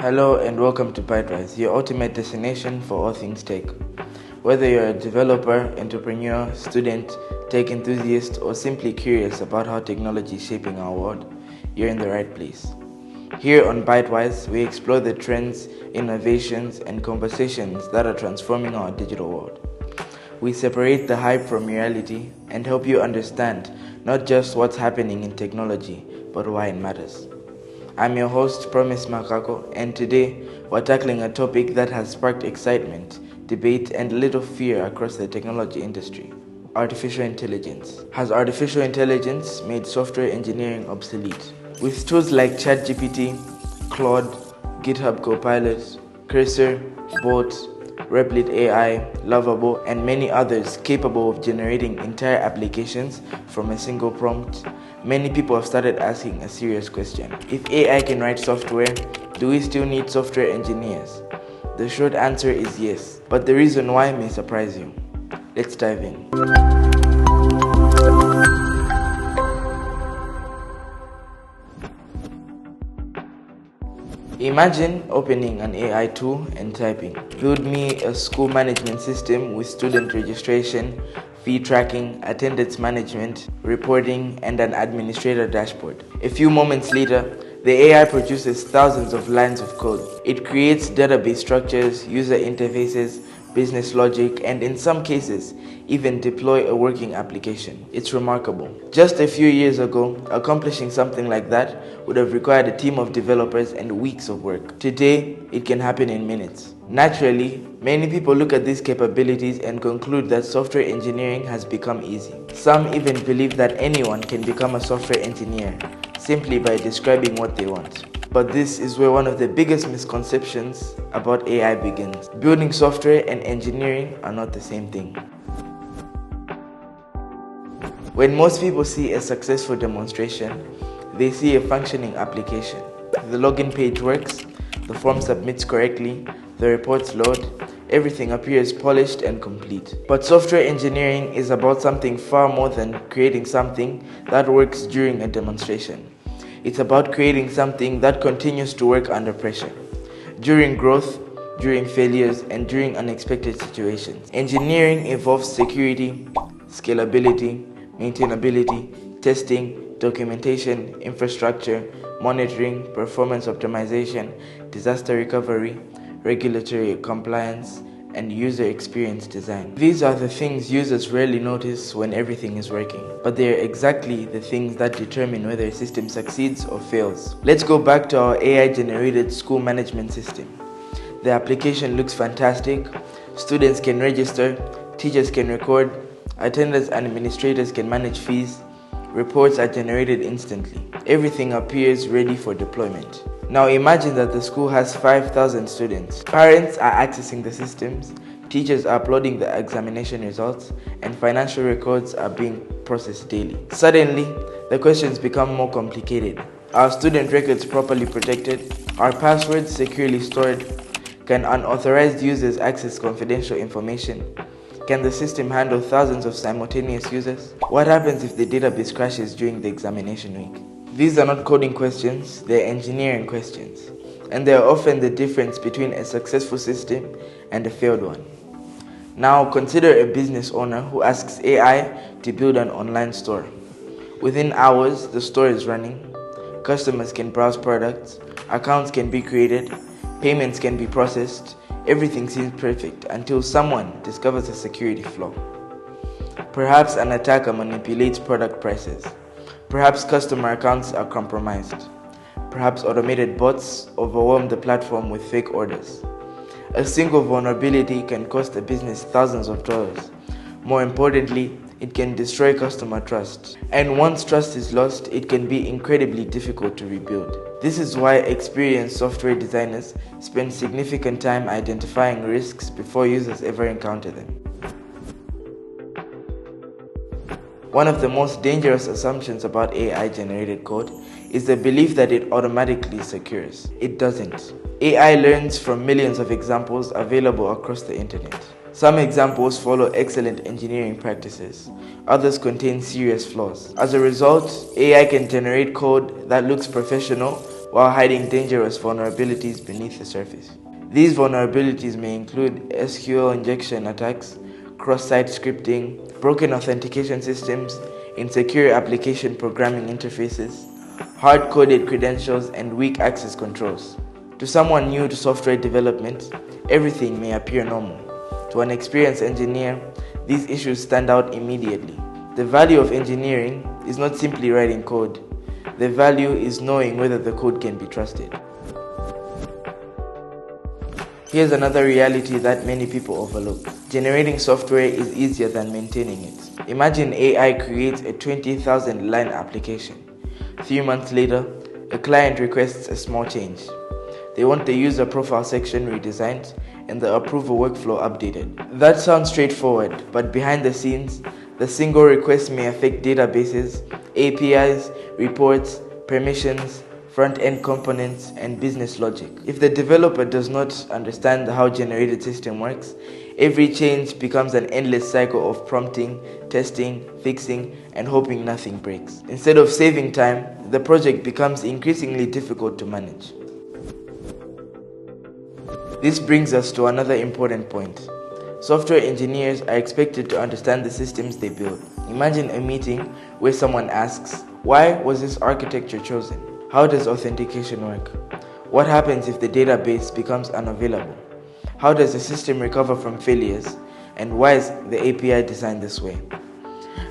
Hello and welcome to ByteWise, your ultimate destination for all things tech. Whether you're a developer, entrepreneur, student, tech enthusiast, or simply curious about how technology is shaping our world, you're in the right place. Here on ByteWise, we explore the trends, innovations, and conversations that are transforming our digital world. We separate the hype from reality and help you understand not just what's happening in technology, but why it matters. I'm your host, Promise Makako, and today we're tackling a topic that has sparked excitement, debate, and a little fear across the technology industry: artificial intelligence. Has artificial intelligence made software engineering obsolete? With tools like ChatGPT, Claude, GitHub Copilot, Cursor, Bolt, Replit AI, Lovable, and many others capable of generating entire applications from a single prompt, many people have started asking a serious question. If AI can write software, do we still need software engineers? The short answer is yes, but the reason why may surprise you. Let's dive in. Imagine opening an AI tool and typing, "Build me a school management system with student registration, fee tracking, attendance management, reporting, and an administrator dashboard." A few moments later, the AI produces thousands of lines of code. It creates database structures, user interfaces, business logic, and in some cases, even deploy a working application. It's remarkable. Just a few years ago, accomplishing something like that would have required a team of developers and weeks of work. Today, it can happen in minutes. Naturally, many people look at these capabilities and conclude that software engineering has become easy. Some even believe that anyone can become a software engineer simply by describing what they want. But this is where one of the biggest misconceptions about AI begins. Building software and engineering are not the same thing. When most people see a successful demonstration, they see a functioning application. The login page works, the form submits correctly, the reports load, everything appears polished and complete. But software engineering is about something far more than creating something that works during a demonstration. It's about creating something that continues to work under pressure, during growth, during failures, and during unexpected situations. Engineering involves security, scalability, maintainability, testing, documentation, infrastructure, monitoring, performance optimization, disaster recovery, regulatory compliance, and user experience design. These are the things users rarely notice when everything is working, but they are exactly the things that determine whether a system succeeds or fails. Let's go back to our AI-generated school management system. The application looks fantastic. Students can register, teachers can record, attendants and administrators can manage fees, reports are generated instantly. Everything appears ready for deployment. Now imagine that the school has 5,000 students. Parents are accessing the systems, teachers are uploading the examination results, and financial records are being processed daily. Suddenly, the questions become more complicated. Are student records properly protected? Are passwords securely stored? Can unauthorized users access confidential information? Can the system handle thousands of simultaneous users? What happens if the database crashes during the examination week? These are not coding questions, they're engineering questions. And they are often the difference between a successful system and a failed one. Now consider a business owner who asks AI to build an online store. Within hours, the store is running. Customers can browse products, accounts can be created, payments can be processed. Everything seems perfect until someone discovers a security flaw. Perhaps an attacker manipulates product prices. Perhaps customer accounts are compromised. Perhaps automated bots overwhelm the platform with fake orders. A single vulnerability can cost a business thousands of dollars. More importantly, it can destroy customer trust. And once trust is lost, it can be incredibly difficult to rebuild. This is why experienced software designers spend significant time identifying risks before users ever encounter them. One of the most dangerous assumptions about AI-generated code is the belief that it automatically secures. It doesn't. AI learns from millions of examples available across the internet. Some examples follow excellent engineering practices. Others contain serious flaws. As a result, AI can generate code that looks professional while hiding dangerous vulnerabilities beneath the surface. These vulnerabilities may include SQL injection attacks, cross-site scripting, broken authentication systems, insecure application programming interfaces, hard-coded credentials, and weak access controls. To someone new to software development, everything may appear normal. To an experienced engineer, these issues stand out immediately. The value of engineering is not simply writing code. The value is knowing whether the code can be trusted. Here's another reality that many people overlook. Generating software is easier than maintaining it. Imagine AI creates a 20,000 line application. 3 months later, a client requests a small change. They want the user profile section redesigned and the approval workflow updated. That sounds straightforward, but behind the scenes, the single request may affect databases, APIs, reports, permissions, front-end components, and business logic. If the developer does not understand how the generated system works, every change becomes an endless cycle of prompting, testing, fixing, and hoping nothing breaks. Instead of saving time, the project becomes increasingly difficult to manage. This brings us to another important point. Software engineers are expected to understand the systems they build. Imagine a meeting where someone asks, "Why was this architecture chosen? How does authentication work? What happens if the database becomes unavailable? How does the system recover from failures? And why is the API designed this way?"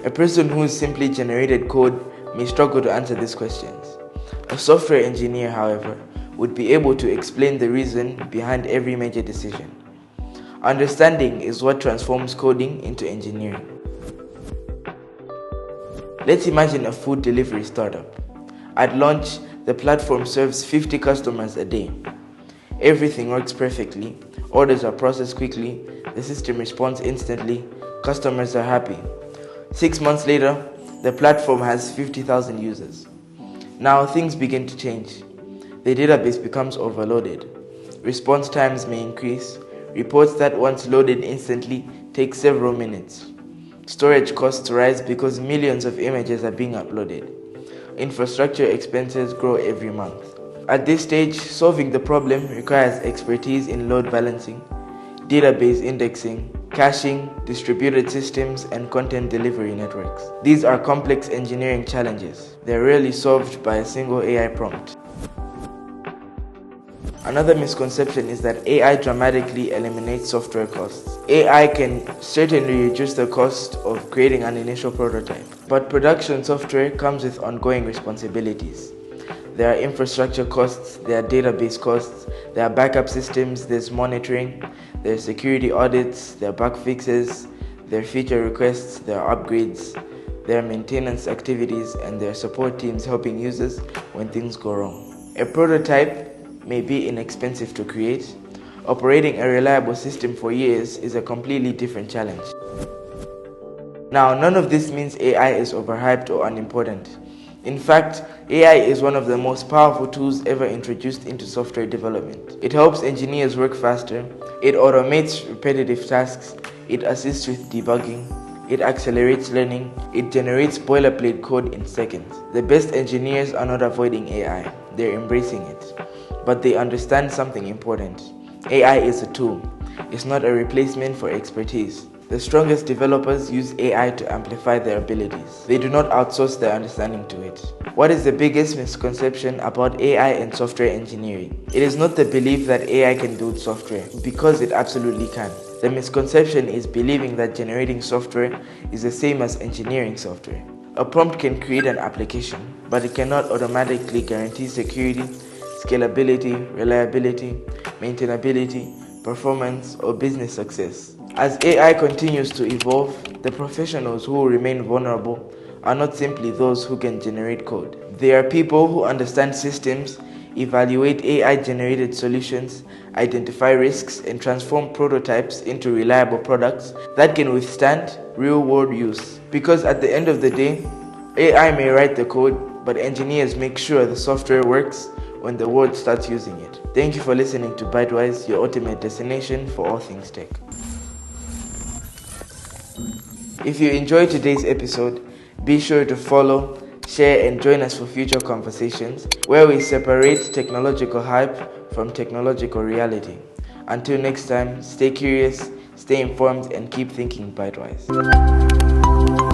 A person who simply generated code may struggle to answer these questions. A software engineer, however, would be able to explain the reason behind every major decision. Understanding is what transforms coding into engineering. Let's imagine a food delivery startup. At launch, the platform serves 50 customers a day. Everything works perfectly, orders are processed quickly, the system responds instantly, customers are happy. 6 months later, the platform has 50,000 users. Now things begin to change. The database becomes overloaded. Response times may increase. Reports that once loaded instantly take several minutes. Storage costs rise because millions of images are being uploaded. Infrastructure expenses grow every month. At this stage, solving the problem requires expertise in load balancing, database indexing, caching, distributed systems, and content delivery networks. These are complex engineering challenges. They are rarely solved by a single AI prompt. Another misconception is that AI dramatically eliminates software costs. AI can certainly reduce the cost of creating an initial prototype, but production software comes with ongoing responsibilities. There are infrastructure costs, there are database costs, there are backup systems, there's monitoring, there are security audits, there are bug fixes, there are feature requests, there are upgrades, there are maintenance activities, and there are support teams helping users when things go wrong. A prototype may be inexpensive to create. Operating a reliable system for years is a completely different challenge. Now, none of this means AI is overhyped or unimportant. In fact, AI is one of the most powerful tools ever introduced into software development. It helps engineers work faster, it automates repetitive tasks, it assists with debugging, it accelerates learning, it generates boilerplate code in seconds. The best engineers are not avoiding AI, they're embracing it. But they understand something important. AI is a tool. It's not a replacement for expertise. The strongest developers use AI to amplify their abilities. They do not outsource their understanding to it. What is the biggest misconception about AI and software engineering? It is not the belief that AI can build software, because it absolutely can. The misconception is believing that generating software is the same as engineering software. A prompt can create an application, but it cannot automatically guarantee security, scalability, reliability, maintainability, performance, or business success. As AI continues to evolve, the professionals who will remain vulnerable are not simply those who can generate code. They are people who understand systems, evaluate AI-generated solutions, identify risks, and transform prototypes into reliable products that can withstand real-world use. Because at the end of the day, AI may write the code, but engineers make sure the software works when the world starts using it. Thank you for listening to ByteWise, your ultimate destination for all things tech. If you enjoyed today's episode, be sure to follow, share and join us for future conversations where we separate technological hype from technological reality. Until next time, stay curious, stay informed, and keep thinking ByteWise.